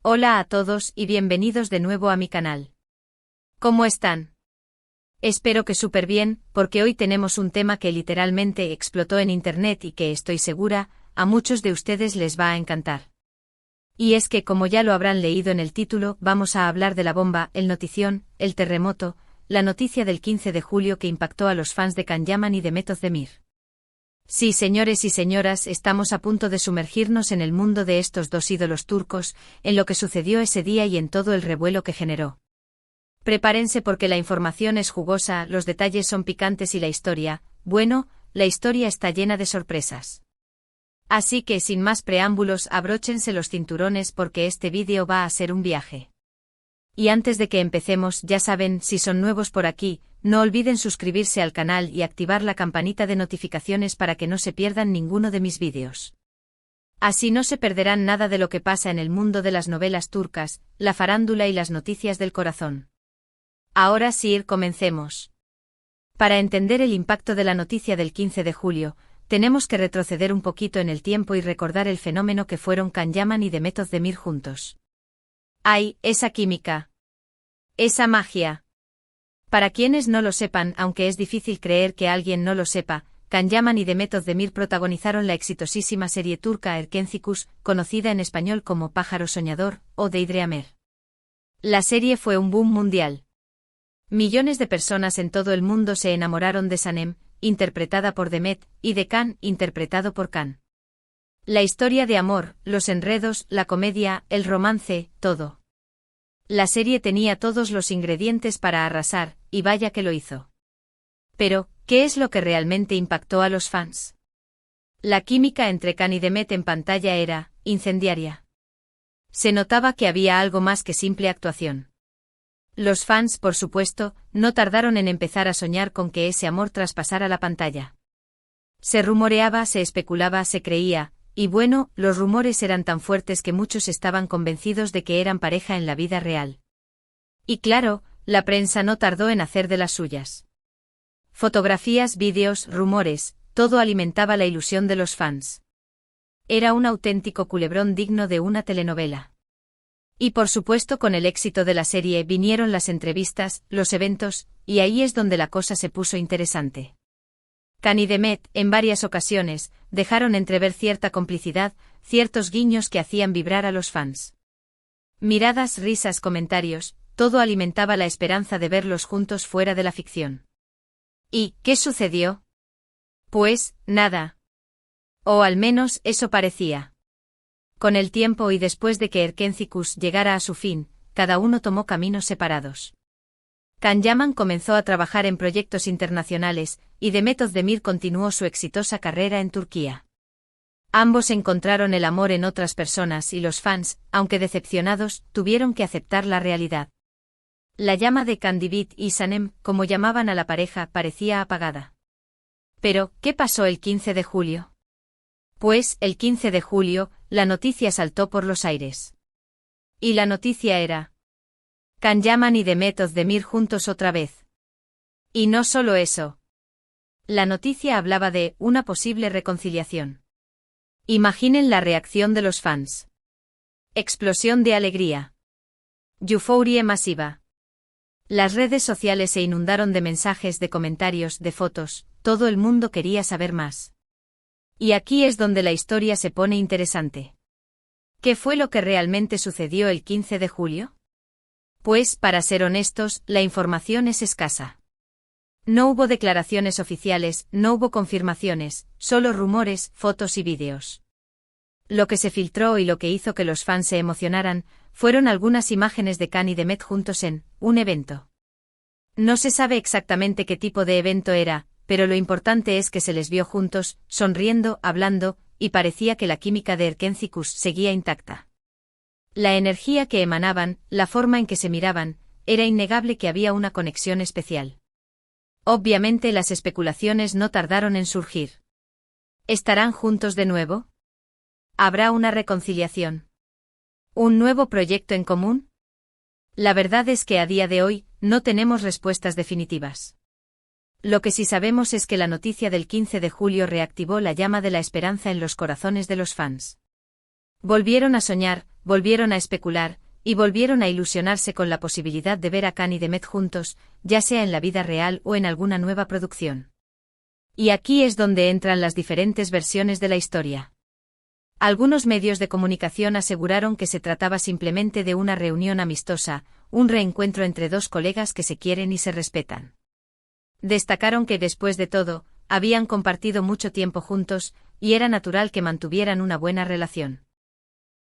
Hola a todos y bienvenidos de nuevo a mi canal. ¿Cómo están? Espero que súper bien, porque hoy tenemos un tema que literalmente explotó en internet y que estoy segura, a muchos de ustedes les va a encantar. Y es que, como ya lo habrán leído en el título, vamos a hablar de la bomba, el notición, el terremoto, la noticia del 15 de julio que impactó a los fans de Can Yaman y de Meth Özdemir. Sí, señores y señoras, estamos a punto de sumergirnos en el mundo de estos dos ídolos turcos, en lo que sucedió ese día y en todo el revuelo que generó. Prepárense porque la información es jugosa, los detalles son picantes y la historia, bueno, la historia está llena de sorpresas. Así que sin más preámbulos, abróchense los cinturones porque este vídeo va a ser un viaje. Y antes de que empecemos, ya saben, si son nuevos por aquí, no olviden suscribirse al canal y activar la campanita de notificaciones para que no se pierdan ninguno de mis vídeos. Así no se perderán nada de lo que pasa en el mundo de las novelas turcas, la farándula y las noticias del corazón. Ahora sí, comencemos. Para entender el impacto de la noticia del 15 de julio, tenemos que retroceder un poquito en el tiempo y recordar el fenómeno que fueron Can Yaman y Meth Özdemir juntos. ¡Ay, esa química! ¡Esa magia! Para quienes no lo sepan, aunque es difícil creer que alguien no lo sepa, Can Yaman y Meth Özdemir protagonizaron la exitosísima serie turca Erkencikus, conocida en español como Pájaro Soñador, o Deidreamer. La serie fue un boom mundial. Millones de personas en todo el mundo se enamoraron de Sanem, interpretada por Demet, y de Can, interpretado por Can. La historia de amor, los enredos, la comedia, el romance, todo. La serie tenía todos los ingredientes para arrasar, y vaya que lo hizo. Pero, ¿qué es lo que realmente impactó a los fans? La química entre Can y Demet en pantalla era incendiaria. Se notaba que había algo más que simple actuación. Los fans, por supuesto, no tardaron en empezar a soñar con que ese amor traspasara la pantalla. Se rumoreaba, se especulaba, se creía, y bueno, los rumores eran tan fuertes que muchos estaban convencidos de que eran pareja en la vida real. Y claro, la prensa no tardó en hacer de las suyas. Fotografías, vídeos, rumores, todo alimentaba la ilusión de los fans. Era un auténtico culebrón digno de una telenovela. Y por supuesto con el éxito de la serie vinieron las entrevistas, los eventos, y ahí es donde la cosa se puso interesante. Can y Demet, en varias ocasiones, dejaron entrever cierta complicidad, ciertos guiños que hacían vibrar a los fans. Miradas, risas, comentarios, todo alimentaba la esperanza de verlos juntos fuera de la ficción. ¿Y qué sucedió? Pues, nada. O al menos eso parecía. Con el tiempo y después de que Erkencikus llegara a su fin, cada uno tomó caminos separados. Can Yaman comenzó a trabajar en proyectos internacionales, y Meth Özdemir continuó su exitosa carrera en Turquía. Ambos encontraron el amor en otras personas y los fans, aunque decepcionados, tuvieron que aceptar la realidad. La llama de Candivit y Sanem, como llamaban a la pareja, parecía apagada. Pero, ¿qué pasó el 15 de julio? Pues, el 15 de julio, la noticia saltó por los aires. Y la noticia era: Can Yaman y Meth Özdemir juntos otra vez. Y no solo eso. La noticia hablaba de una posible reconciliación. Imaginen la reacción de los fans. Explosión de alegría. Euforia masiva. Las redes sociales se inundaron de mensajes, de comentarios, de fotos, todo el mundo quería saber más. Y aquí es donde la historia se pone interesante. ¿Qué fue lo que realmente sucedió el 15 de julio? Pues, para ser honestos, la información es escasa. No hubo declaraciones oficiales, no hubo confirmaciones, solo rumores, fotos y vídeos. Lo que se filtró y lo que hizo que los fans se emocionaran, fueron algunas imágenes de Can y Demet juntos en un evento. No se sabe exactamente qué tipo de evento era, pero lo importante es que se les vio juntos, sonriendo, hablando, y parecía que la química de Erkencikus seguía intacta. La energía que emanaban, la forma en que se miraban, era innegable que había una conexión especial. Obviamente las especulaciones no tardaron en surgir. ¿Estarán juntos de nuevo? ¿Habrá una reconciliación? ¿Un nuevo proyecto en común? La verdad es que a día de hoy, no tenemos respuestas definitivas. Lo que sí sabemos es que la noticia del 15 de julio reactivó la llama de la esperanza en los corazones de los fans. Volvieron a soñar, volvieron a especular, y volvieron a ilusionarse con la posibilidad de ver a Khan y Demet juntos, ya sea en la vida real o en alguna nueva producción. Y aquí es donde entran las diferentes versiones de la historia. Algunos medios de comunicación aseguraron que se trataba simplemente de una reunión amistosa, un reencuentro entre dos colegas que se quieren y se respetan. Destacaron que después de todo, habían compartido mucho tiempo juntos, y era natural que mantuvieran una buena relación.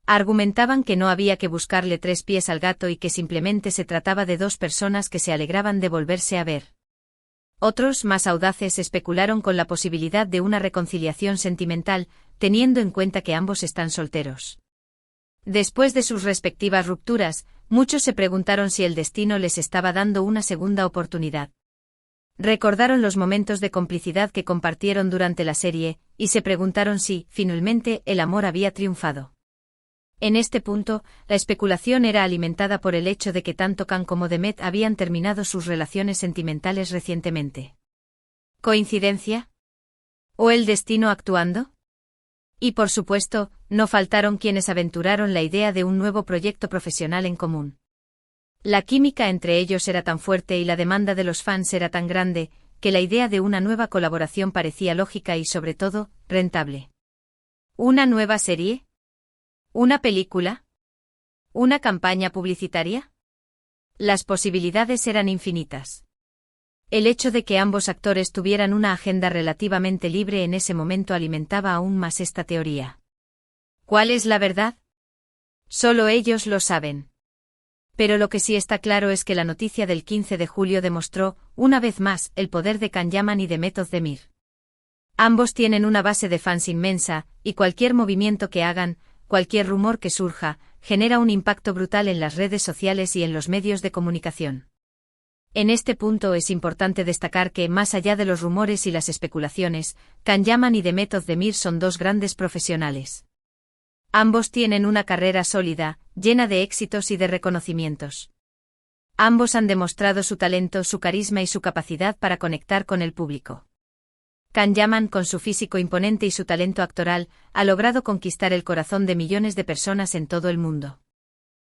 Argumentaban que no había que buscarle tres pies al gato y que simplemente se trataba de dos personas que se alegraban de volverse a ver. Otros, más audaces, especularon con la posibilidad de una reconciliación sentimental, teniendo en cuenta que ambos están solteros. Después de sus respectivas rupturas, muchos se preguntaron si el destino les estaba dando una segunda oportunidad. Recordaron los momentos de complicidad que compartieron durante la serie, y se preguntaron si, finalmente, el amor había triunfado. En este punto, la especulación era alimentada por el hecho de que tanto Khan como Demet habían terminado sus relaciones sentimentales recientemente. ¿Coincidencia? ¿O el destino actuando? Y por supuesto, no faltaron quienes aventuraron la idea de un nuevo proyecto profesional en común. La química entre ellos era tan fuerte y la demanda de los fans era tan grande, que la idea de una nueva colaboración parecía lógica y, sobre todo, rentable. ¿Una nueva serie? ¿Una película? ¿Una campaña publicitaria? Las posibilidades eran infinitas. El hecho de que ambos actores tuvieran una agenda relativamente libre en ese momento alimentaba aún más esta teoría. ¿Cuál es la verdad? Solo ellos lo saben. Pero lo que sí está claro es que la noticia del 15 de julio demostró, una vez más, el poder de Can Yaman y de Method Demir. Ambos tienen una base de fans inmensa, y cualquier movimiento que hagan, cualquier rumor que surja, genera un impacto brutal en las redes sociales y en los medios de comunicación. En este punto es importante destacar que, más allá de los rumores y las especulaciones, Can Yaman y The Method Demir son dos grandes profesionales. Ambos tienen una carrera sólida, llena de éxitos y de reconocimientos. Ambos han demostrado su talento, su carisma y su capacidad para conectar con el público. Can Yaman, con su físico imponente y su talento actoral, ha logrado conquistar el corazón de millones de personas en todo el mundo.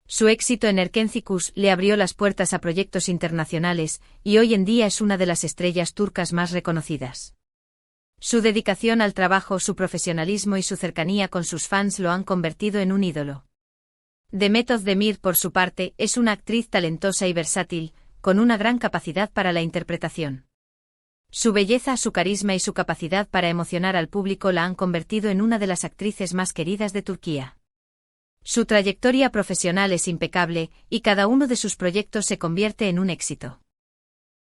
Su éxito en Erkenciküs le abrió las puertas a proyectos internacionales, y hoy en día es una de las estrellas turcas más reconocidas. Su dedicación al trabajo, su profesionalismo y su cercanía con sus fans lo han convertido en un ídolo. The Method Demir, por su parte, es una actriz talentosa y versátil, con una gran capacidad para la interpretación. Su belleza, su carisma y su capacidad para emocionar al público la han convertido en una de las actrices más queridas de Turquía. Su trayectoria profesional es impecable, y cada uno de sus proyectos se convierte en un éxito.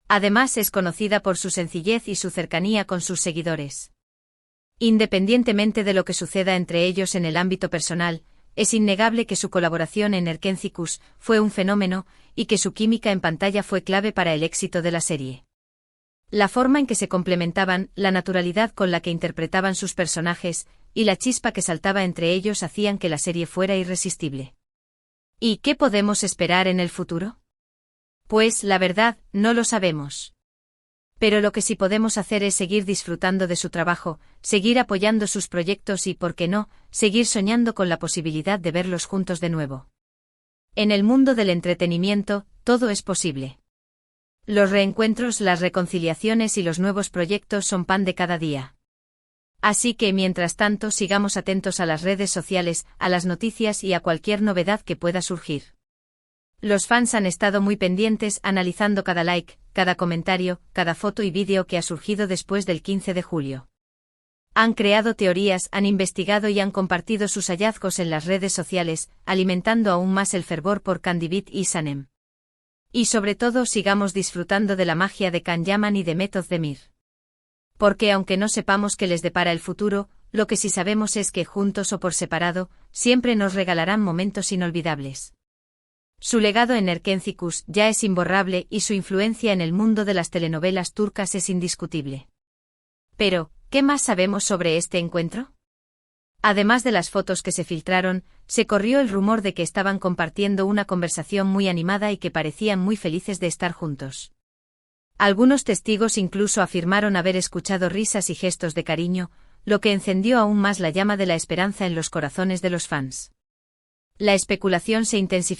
Además, es conocida por su sencillez y su cercanía con sus seguidores. Independientemente de lo que suceda entre ellos en el ámbito personal, es innegable que su colaboración en Erkenciküs fue un fenómeno, y que su química en pantalla fue clave para el éxito de la serie. La forma en que se complementaban, la naturalidad con la que interpretaban sus personajes, y la chispa que saltaba entre ellos hacían que la serie fuera irresistible. ¿Y qué podemos esperar en el futuro? Pues, la verdad, no lo sabemos. Pero lo que sí podemos hacer es seguir disfrutando de su trabajo, seguir apoyando sus proyectos y, ¿por qué no?, seguir soñando con la posibilidad de verlos juntos de nuevo. En el mundo del entretenimiento, todo es posible. Los reencuentros, las reconciliaciones y los nuevos proyectos son pan de cada día. Así que, mientras tanto, sigamos atentos a las redes sociales, a las noticias y a cualquier novedad que pueda surgir. Los fans han estado muy pendientes, analizando cada like, cada comentario, cada foto y vídeo que ha surgido después del 15 de julio. Han creado teorías, han investigado y han compartido sus hallazgos en las redes sociales, alimentando aún más el fervor por Candivit y Sanem. Y sobre todo, sigamos disfrutando de la magia de Can Yaman y de Method Demir. Porque aunque no sepamos qué les depara el futuro, lo que sí sabemos es que, juntos o por separado, siempre nos regalarán momentos inolvidables. Su legado en Erkenciküs ya es imborrable y su influencia en el mundo de las telenovelas turcas es indiscutible. Pero, ¿qué más sabemos sobre este encuentro? Además de las fotos que se filtraron, se corrió el rumor de que estaban compartiendo una conversación muy animada y que parecían muy felices de estar juntos. Algunos testigos incluso afirmaron haber escuchado risas y gestos de cariño, lo que encendió aún más la llama de la esperanza en los corazones de los fans. La especulación se intensificó.